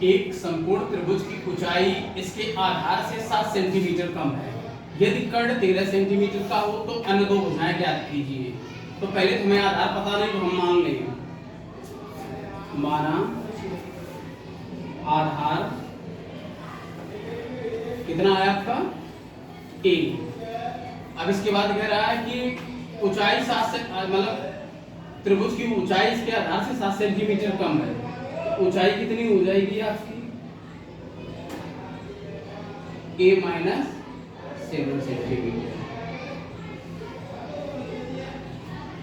एक संपूर्ण त्रिभुज की ऊंचाई इसके आधार से 7 सेंटीमीटर कम है। यदि कर्ण 13 सेंटीमीटर का हो तो अन्य दो भुजाएं ज्ञात कीजिए। तो पहले तो हमें आधार पता नहीं तो हम मान लेंगे, माना आधार कितना है आपका a। अब इसके बाद कह रहा है कि ऊंचाई 7 से मतलब त्रिभुज की ऊंचाई इसके आधार से 7 सेंटीमीटर कम है। तो ऊंचाई कितनी हो जाएगी आपकी a माइनस 7 सेंटीमीटर।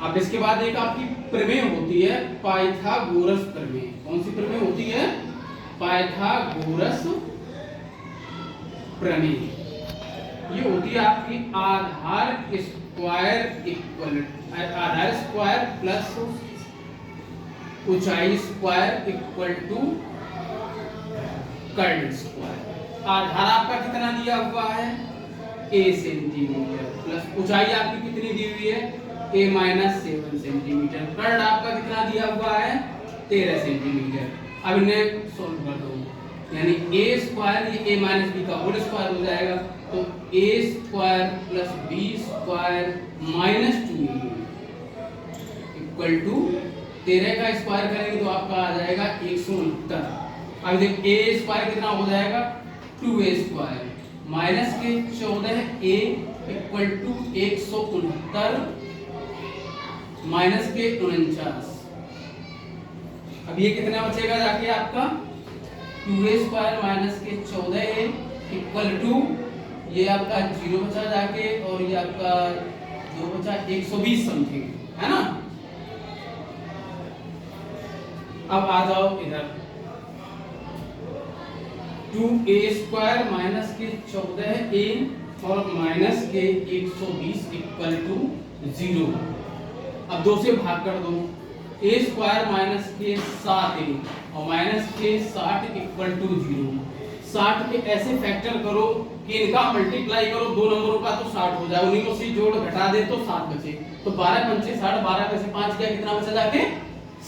अब इसके बाद एक आपकी प्रमेय होती है पाइथागोरस प्रमेय। कौन सी प्रमेय होती है? पाइथागोरस प्रमेय। ये होती है आपकी आधार स्क्वायर प्लस ऊंचाई स्क्वायर इक्वल टू कर्ण स्क्वायर। आधार आपका कितना दिया हुआ है a सेंटीमीटर प्लस ऊंचाई आपकी कितनी दी हुई है a माइनस 7 सेंटीमीटर। कर्ण आपका कितना दिया हुआ है 13 सेंटीमीटर। अब इन्हें सोल्व कर दो, यानी a स्क्वायर ये a माइनस b का होल स्क्वायर हो जाएगा। तो a square plus b square minus 2a equal to 13 का स्क्वायर करेंगे तो आपका आ जाएगा 169। अब देखो a स्क्वायर कितना हो जाएगा 2a स्क्वायर माइनस के 14a इक्वल टू 169 माइनस के 49। अब ये कितना बचेगा जाके आपका 2a स्क्वायर माइनस के 14a इक्वल टू ये आपका 0 बचा जाके और ये आपका जो बचा 120 समथिंग है ना। अब आ जाओ इधर 2a स्क्वायर माइनस के 14a और माइनस के 120 इक्वल टू 0। अब 2 से भाग कर दो, a स्क्वायर माइनस के 7a और माइनस के 60 इक्वल टू 0। 60 के ऐसे फैक्टर करो कि इनका मल्टीप्लाई करो दो नंबरों का तो 60 हो जाए, उन्हीं को से जोड़ घटा दे तो 7 बचे। तो 12 पंचे 60, 12 में से 5 गया, कितना बचा जाके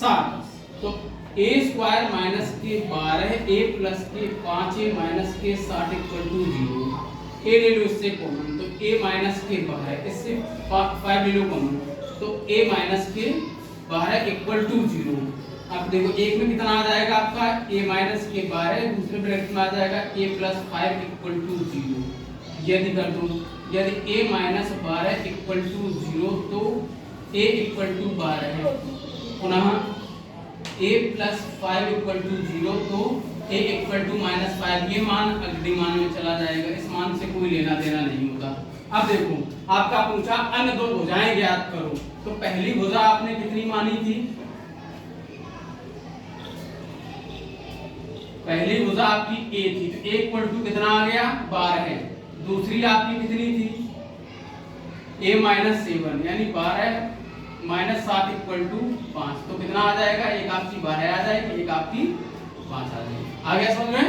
7। तो a स्क्वायर माइनस के 12a प्लस के 5a माइनस के 60 इक्वल टू 0। a ले लो इससे कॉमन, तो a माइनस के 12 इससे 5 ले लो कॉमन, तो a माइनस के 12 इक्वल टू 0। अब देखो एक में कितना आ जाएगा आपका a माइनस के 12, दूसरे ब्रैकेट में आ जाएगा a प्लस 5 इक्वल टू 0। यदि कर दो, यदि a माइनस 12 इक्वल टू 0 तो a इक्वल टू 12 है। पुनः a प्लस 5 इक्वल टू 0 तो a इक्वल टू माइनस 5। ये मान अगली मान में चला जाएगा, इस मान से कोई लेना देना नहीं होता। अब देखो आपका पूछा अन्य दो भुजाएं ज्ञात करो। तो पहली भुजा आपने कितनी मानी थी? पहली भुजा आपकी a थी, तो a इक्वल टू कितना आ गया 12 है। दूसरी आपकी कितनी थी a माइनस 7 यानी 12 माइनस 7 इक्वल टू 5। तो कितना आ जाएगा, एक आपकी 12 आ जाएगी, एक आपकी 5 आ जाएगी। आ गया समझ में?